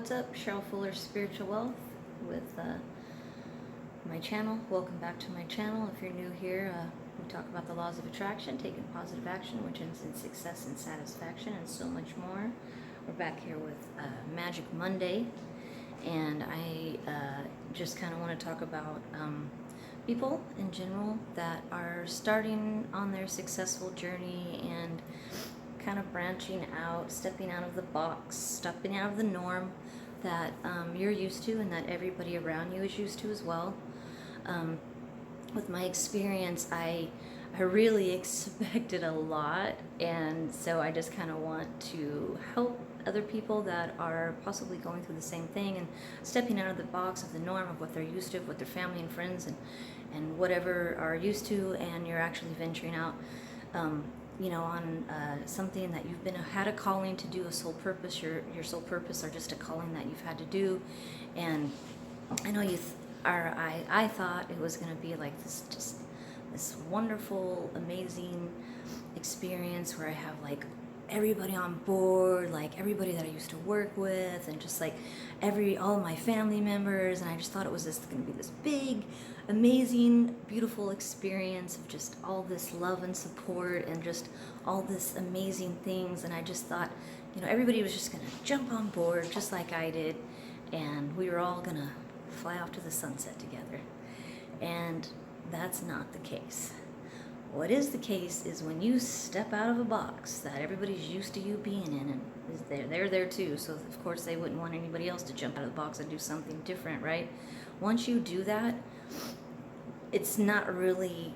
What's up? Cheryl Fuller Spiritual Wealth with my channel. Welcome back to my channel. If you're new here, we talk about the laws of attraction, taking positive action, which ends in success and satisfaction, and so much more. We're back here with Magic Monday, and I just kind of want to talk about people in general that are starting on their successful journey and kind of branching out, stepping out of the box, stepping out of the norm that you're used to and that everybody around you is used to as well. With my experience, I really expected a lot, and so I just kind of want to help other people that are possibly going through the same thing and stepping out of the box of the norm of what they're used to, what their family and friends and whatever are used to, and you're actually venturing out on something that you've had a calling to do, a soul purpose, your soul purpose, or just a calling that you've had to do. And I know I thought it was going to be like this wonderful, amazing experience where I have like everybody on board, like everybody that I used to work with, and just like all of my family members, and I just thought it was just going to be this big, amazing, beautiful experience of just all this love and support and just all this amazing things. And I just thought, everybody was just going to jump on board just like I did, and we were all going to fly off to the sunset together. And that's not the case. What is the case is when you step out of a box that everybody's used to you being in, and they're there too, so of course they wouldn't want anybody else to jump out of the box and do something different, right? Once you do that, it's not really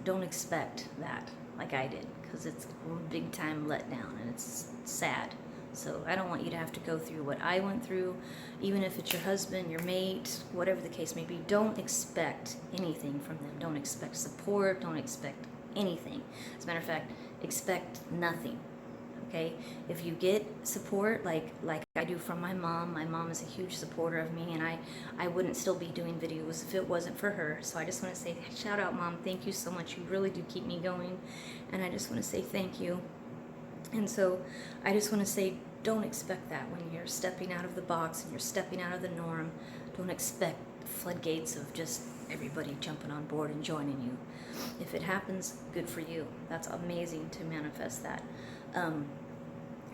don't expect that like I did, because it's a big time letdown and it's sad. So I don't want you to have to go through what I went through, even if it's your husband, your mate, whatever the case may be. Don't expect anything from them. Don't expect support. Don't expect anything. As a matter of fact, expect nothing. Okay? If you get support like I do from my mom is a huge supporter of me, and I wouldn't still be doing videos if it wasn't for her. So I just want to say, shout out, Mom. Thank you so much. You really do keep me going, and I just want to say thank you. And so I just want to say, don't expect that when you're stepping out of the box and you're stepping out of the norm. Don't expect floodgates of just everybody jumping on board and joining you. If it happens, good for you. That's amazing to manifest that.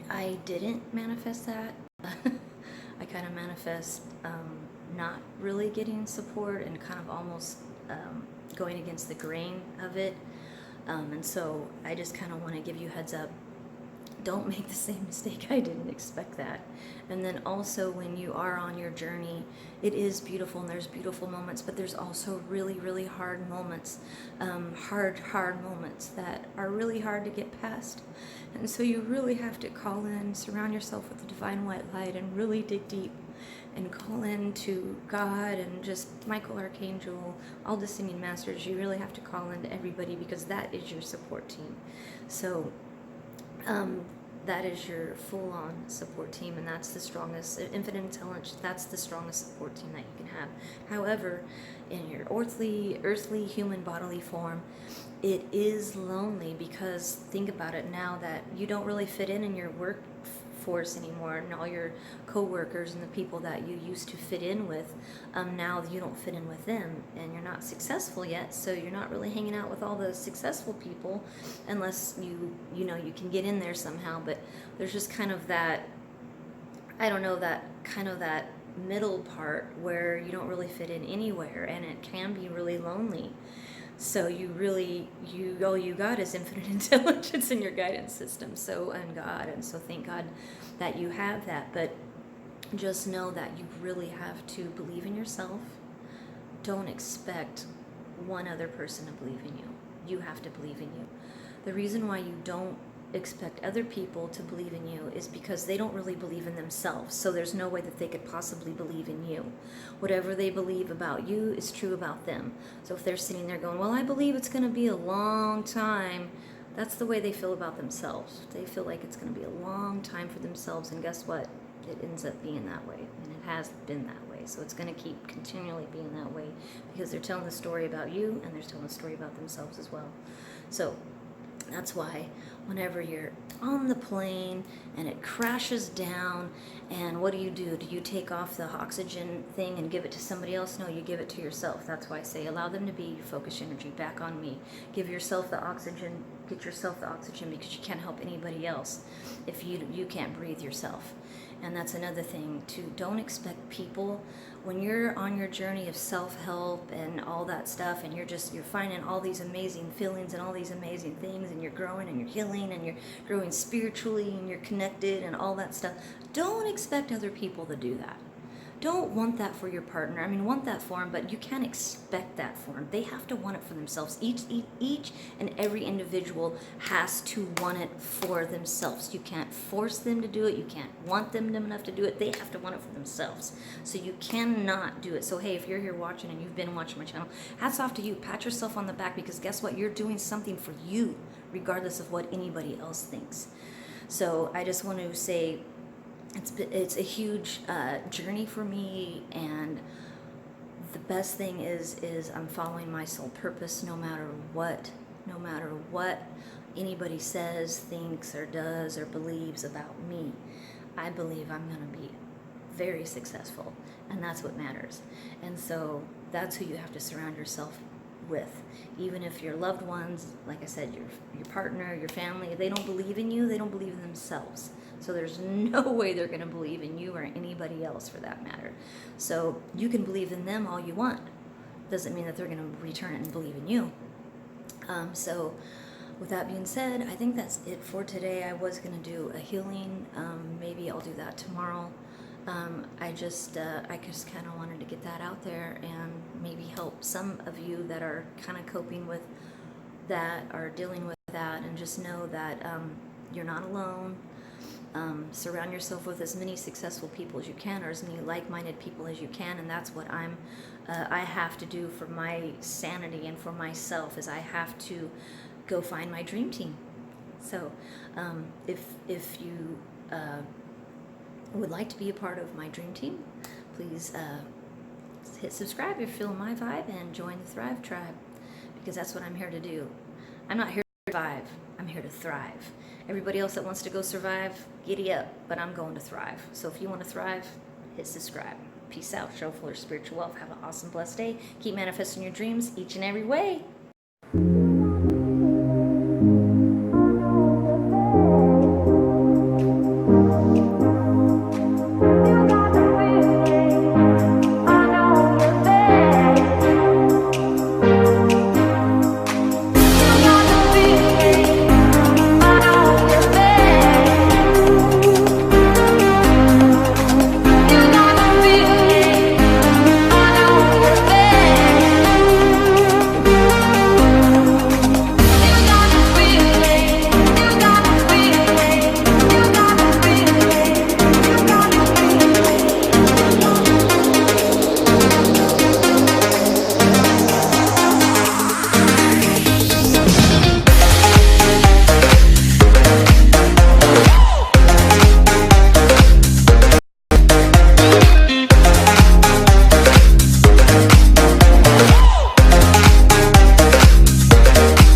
I didn't manifest that. I kind of manifest not really getting support and kind of almost going against the grain of it. And so I just kind of want to give you a heads up. Don't make the same mistake. I didn't expect that. And then also, when you are on your journey, it is beautiful and there's beautiful moments, but there's also really, really hard moments, hard moments that are really hard to get past. And so you really have to call in, surround yourself with the divine white light, and really dig deep and call in to God and just Michael Archangel, all the singing masters. You really have to call in to everybody, because that is your support team. So that is your full-on support team, and that's the strongest. Infinite Intelligence, that's the strongest support team that you can have. However, in your earthly human bodily form, it is lonely, because think about it now that you don't really fit in your workforce anymore, and all your co-workers and the people that you used to fit in with, now you don't fit in with them, and you're not successful yet, so you're not really hanging out with all the successful people unless you can get in there somehow. But there's just kind of that, I don't know, that middle part where you don't really fit in anywhere, and it can be really lonely. So all you got is infinite intelligence in your guidance system, and God, and so thank God that you have that. But just know that you really have to believe in yourself. Don't expect one other person to believe in you. You have to believe in you. The reason why you don't expect other people to believe in you is because they don't really believe in themselves. So there's no way that they could possibly believe in you. Whatever they believe about you is true about them. So if they're sitting there going, well, I believe it's going to be a long time, that's the way they feel about themselves. They feel like it's going to be a long time for themselves, and guess what? It ends up being that way, and it has been that way. So it's going to keep continually being that way, because they're telling the story about you, and they're telling the story about themselves as well. So That's why whenever you're on the plane and it crashes down, and what do? Do you take off the oxygen thing and give it to somebody else? No, you give it to yourself. That's why I say allow them to be, focus your energy back on me. Give yourself the oxygen, get yourself the oxygen, because you can't help anybody else if you can't breathe yourself. And that's another thing too. Don't expect people, when you're on your journey of self-help and all that stuff, and you're finding all these amazing feelings and all these amazing things, and you're growing and you're healing and you're growing spiritually and you're connected and all that stuff. Don't expect other people to do that. Don't want that for your partner. I mean, want that for them, but you can't expect that for them. They have to want it for themselves. Each and every individual has to want it for themselves. You can't force them to do it. You can't want them enough to do it. They have to want it for themselves. So you cannot do it. So hey, if you're here watching and you've been watching my channel, hats off to you. Pat yourself on the back, because guess what? You're doing something for you, regardless of what anybody else thinks. So I just want to say, it's a huge journey for me, and the best thing is I'm following my soul purpose, no matter what anybody says, thinks, or does, or believes about me. I believe I'm going to be very successful, and that's what matters. And so that's who you have to surround yourself with. Even if your loved ones, like I said, your partner, your family, they don't believe in you, they don't believe in themselves. So there's no way they're going to believe in you or anybody else, for that matter. So you can believe in them all you want. Doesn't mean that they're going to return it and believe in you. So with that being said, I think that's it for today. I was going to do a healing. Maybe I'll do that tomorrow. I just kind of wanted to get that out there and maybe help some of you that are kind of coping with that, or dealing with that, and just know that you're not alone. Surround yourself with as many successful people as you can, or as many like-minded people as you can, and that's what I have to do for my sanity and for myself, is I have to go find my dream team. So if you would like to be a part of my dream team, please hit subscribe if you're feeling my vibe, and join the Thrive Tribe, because that's what I'm here to do. I'm not here to survive, I'm here to thrive. Everybody else that wants to go survive, giddy up, but I'm going to thrive. So if you want to thrive, hit subscribe. Peace out, show full of spiritual wealth. Have an awesome, blessed day. Keep manifesting your dreams each and every way.